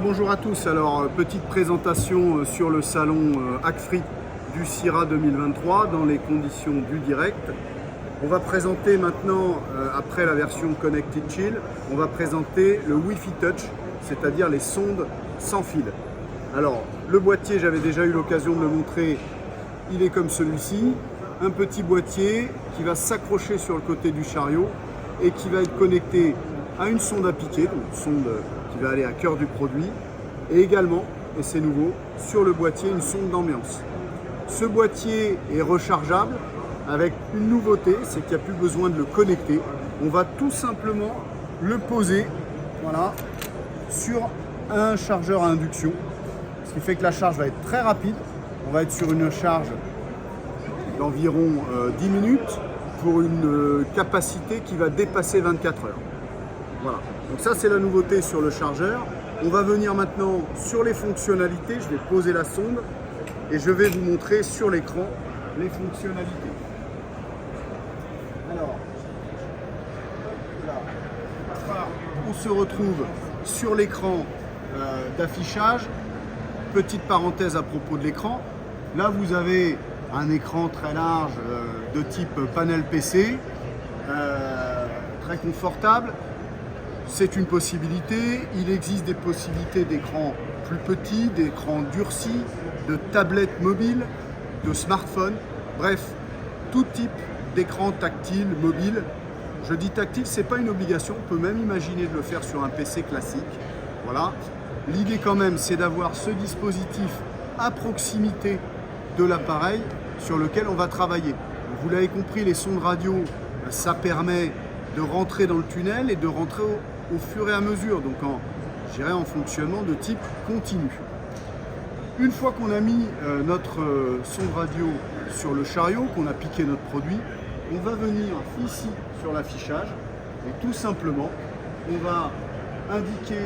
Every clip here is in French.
Bonjour à tous, alors petite présentation sur le salon ACFRI du CIRA 2023 dans les conditions du direct. On va présenter maintenant, après la version Connected Chill, on va présenter le Wi-Fi Touch, c'est-à-dire les sondes sans fil. Alors le boîtier, j'avais déjà eu l'occasion de le montrer, il est comme celui-ci, un petit boîtier qui va s'accrocher sur le côté du chariot et qui va être connecté à une sonde à piquer, donc une sonde qui va aller à cœur du produit, et également, et c'est nouveau, sur le boîtier une sonde d'ambiance. Ce boîtier est rechargeable avec une nouveauté, c'est qu'il n'y a plus besoin de le connecter. On va tout simplement le poser, voilà, sur un chargeur à induction, ce qui fait que la charge va être très rapide. On va être sur une charge d'environ 10 minutes pour une capacité qui va dépasser 24 heures. Voilà, donc ça c'est la nouveauté sur le chargeur. On va venir maintenant sur les fonctionnalités. Je vais poser la sonde et je vais vous montrer sur l'écran les fonctionnalités. Alors, là, on se retrouve sur l'écran d'affichage. Petite parenthèse à propos de l'écran. Là, vous avez un écran très large de type panel PC, très confortable. C'est une possibilité. Il existe des possibilités d'écrans plus petits, d'écrans durcis, de tablettes mobiles, de smartphones. Bref, tout type d'écran tactile, mobile. Je dis tactile, ce n'est pas une obligation. On peut même imaginer de le faire sur un PC classique. Voilà. L'idée quand même, c'est d'avoir ce dispositif à proximité de l'appareil sur lequel on va travailler. Vous l'avez compris, les sondes radio, ça permet de rentrer dans le tunnel et de rentrer au fur et à mesure, donc en fonctionnement de type continu. Une fois qu'on a mis notre sonde radio sur le chariot, qu'on a piqué notre produit, on va venir ici sur l'affichage et tout simplement, on va indiquer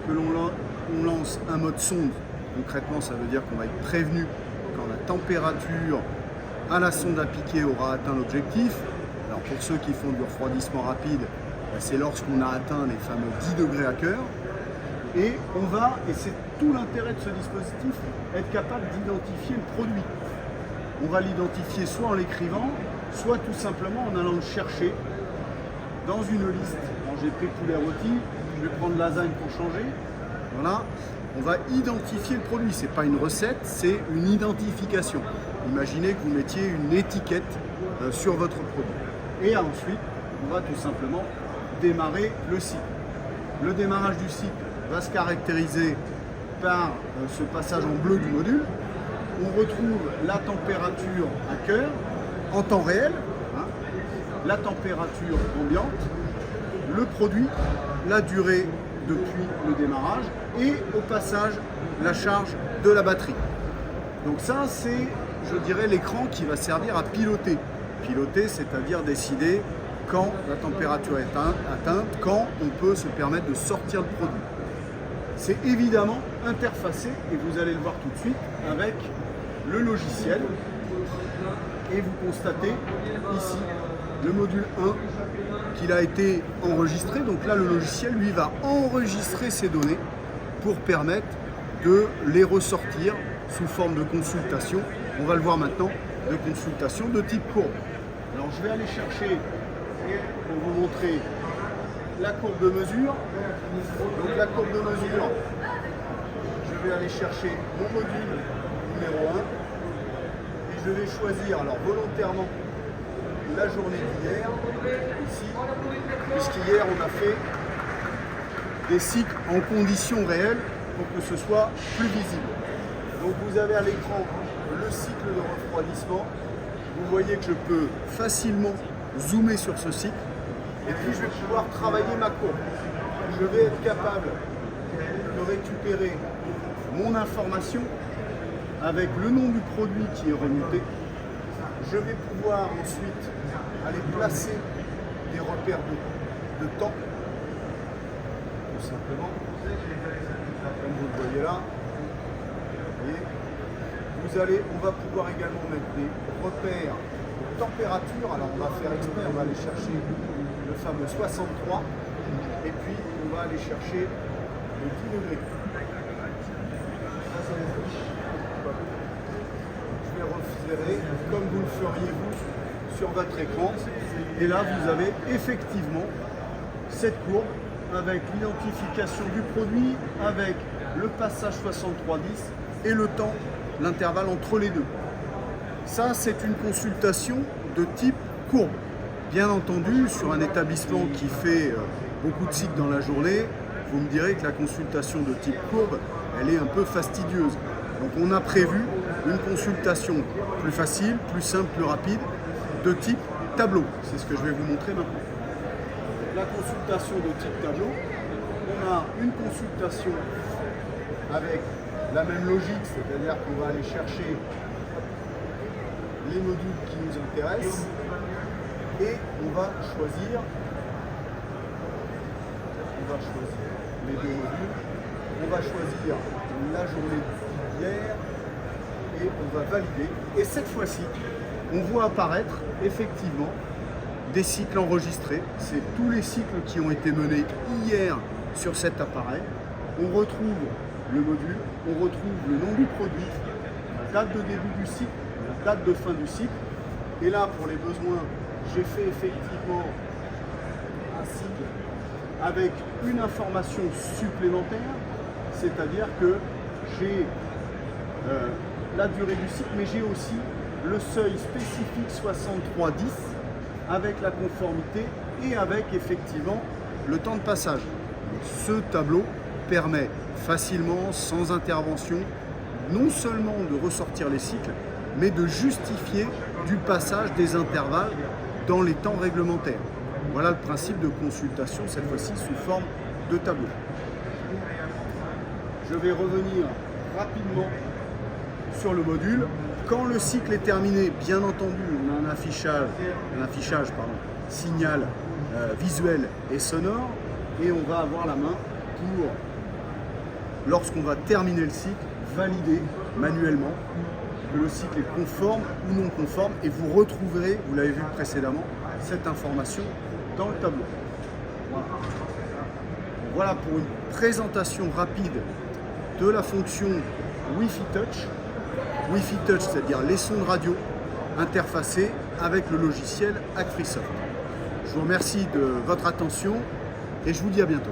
que l'on lance un mode sonde. Concrètement, ça veut dire qu'on va être prévenu quand la température à la sonde à piquer aura atteint l'objectif. Alors pour ceux qui font du refroidissement rapide, c'est lorsqu'on a atteint les fameux 10 degrés à cœur. Et on va, et c'est tout l'intérêt de ce dispositif, être capable d'identifier le produit. On va l'identifier soit en l'écrivant, soit tout simplement en allant le chercher dans une liste. Alors j'ai pris poulet rôti, je vais prendre lasagne pour changer. Voilà. On va identifier le produit. Ce n'est pas une recette, c'est une identification. Imaginez que vous mettiez une étiquette sur votre produit. Et ensuite, on va tout simplement démarrer le cycle. Le démarrage du cycle va se caractériser par ce passage en bleu du module. On retrouve la température à cœur en temps réel, hein, la température ambiante, le produit, la durée depuis le démarrage et au passage la charge de la batterie. Donc ça c'est, je dirais, l'écran qui va servir à piloter. Piloter, c'est-à-dire décider quand la température est atteinte, quand on peut se permettre de sortir le produit. C'est évidemment interfacé, et vous allez le voir tout de suite, avec le logiciel. Et vous constatez ici le module 1 qu'il a été enregistré. Donc là, le logiciel, lui, va enregistrer ces données pour permettre de les ressortir sous forme de consultation. On va le voir maintenant, de consultation de type courbe. Alors je vais aller chercher, pour vous montrer la courbe de mesure. Donc la courbe de mesure, je vais aller chercher mon module numéro 1 et je vais choisir, alors volontairement, la journée d'hier, ici, puisqu'hier on a fait des cycles en conditions réelles pour que ce soit plus visible. Donc vous avez à l'écran le cycle de refroidissement. Vous voyez que je peux facilement zoomer sur ce cycle et puis je vais pouvoir travailler ma courbe. Je vais être capable de récupérer mon information avec le nom du produit qui est remonté. Je vais pouvoir ensuite aller placer des repères de temps, tout simplement, comme vous le voyez là. On va pouvoir également mettre des repères de température. Alors on va faire exprès, on va aller chercher le fameux 63 et puis on va aller chercher le 10 degrés. verrez comme vous le feriez vous sur votre écran. Et là, vous avez effectivement cette courbe avec l'identification du produit, avec le passage 6310 et le temps, l'intervalle entre les deux. Ça, c'est une consultation de type courbe. Bien entendu, sur un établissement qui fait beaucoup de cycles dans la journée, vous me direz que la consultation de type courbe, elle est un peu fastidieuse. Donc on a prévu une consultation plus facile, plus simple, plus rapide, de type tableau. C'est ce que je vais vous montrer maintenant. La consultation de type tableau, on a une consultation avec la même logique, c'est-à-dire qu'on va aller chercher les modules qui nous intéressent et on va choisir les deux modules, on va choisir la journée d'hier et on va valider. Et cette fois-ci, on voit apparaître effectivement des cycles enregistrés. C'est tous les cycles qui ont été menés hier sur cet appareil. On retrouve le module, on retrouve le nom du produit, la date de début du cycle, la date de fin du cycle. Et là, pour les besoins, j'ai fait effectivement un cycle avec une information supplémentaire, c'est-à-dire que j'ai la durée du cycle, mais j'ai aussi le seuil spécifique 6310 avec la conformité et avec effectivement le temps de passage. Ce tableau permet facilement, sans intervention, non seulement de ressortir les cycles, mais de justifier du passage des intervalles dans les temps réglementaires. Voilà le principe de consultation, cette fois-ci sous forme de tableau. Je vais revenir rapidement sur le module. Quand le cycle est terminé, bien entendu, on a un affichage signal visuel et sonore, et on va avoir la main pour, lorsqu'on va terminer le cycle, valider manuellement que le cycle est conforme ou non conforme, et vous retrouverez, vous l'avez vu précédemment, cette information dans le tableau. Voilà pour une présentation rapide de la fonction Wi-Fi Touch. Wi-Fi Touch, c'est-à-dire les sons de radio interfacés avec le logiciel Acfreesoft. Je vous remercie de votre attention et je vous dis à bientôt.